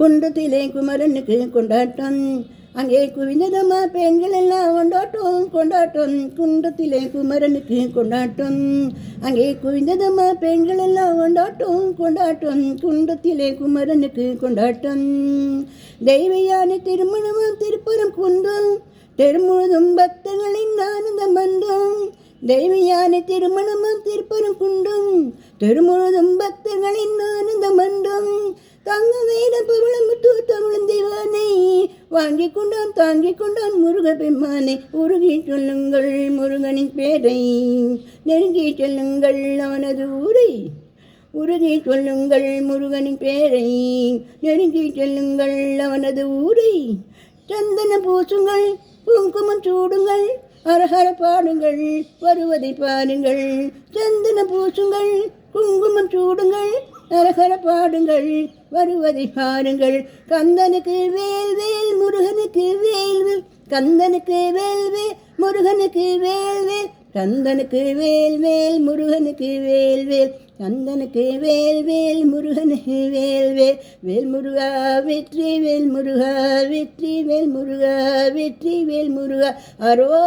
குன்றத்திலே குமரனுக்கு கொண்டாட்டம், அங்கே குவிந்ததம்மா பெண்கள் எல்லாம் கொண்டாட்டம். குன்றத்திலே குமரனுக்கு கொண்டாட்டம், அங்கே குவிந்ததம்மா பெண்கள் எல்லாம் கொண்டாட்டம். குன்றத்திலே குமரனுக்கு கொண்டாட்டம். தெய்வயானை திருமணமும் திருப்புறம் குன்றம், தெருமுழுதும் பக்தர்களின் ஆனந்த மன்றம். தெய்வயானை திருமணமும் திருப்புறம் குன்றம், தெருமுழுதும் பக்தர்களின் ஆனந்த மன்றம். தங்க வேத பொருளமுத்து தமிழன் தெய்வானை வாங்கி கொண்டான் தாங்கிக் கொண்டான் முருக பெம்மானை. உருகி சொல்லுங்கள் முருகனின் பேரை, நெருங்கி சொல்லுங்கள் அவனது ஊரை. உருகி சொல்லுங்கள் முருகனின் பேரை, நெருங்கி சொல்லுங்கள் அவனது ஊரை. சந்தன பூசுங்கள் குங்குமம் சூடுங்கள், அரஹர பாடுங்கள் வருவதை பாருங்கள். சந்தன பூசுங்கள் குங்குமம் சூடுங்கள், அரஹர பாடுங்கள் வருவதை பாருங்கள். கந்தனுக்கு வேல் வேல் முருகனுக்கு வேல் வேல், கந்தனுக்கு வேல் வேல் முருகனுக்கு வேல் வேல். கந்தனுக்கு வேல் வேல் முருகனுக்கு வேல் வேல், கந்தனுக்கு வேல் வேல் முருகனுக்கு வேல் வேல். வேல் முருகா வெற்றி வேல் முருகா வெற்றி வேல் முருகா வெற்றி வேல் முருகா அரோஹரா.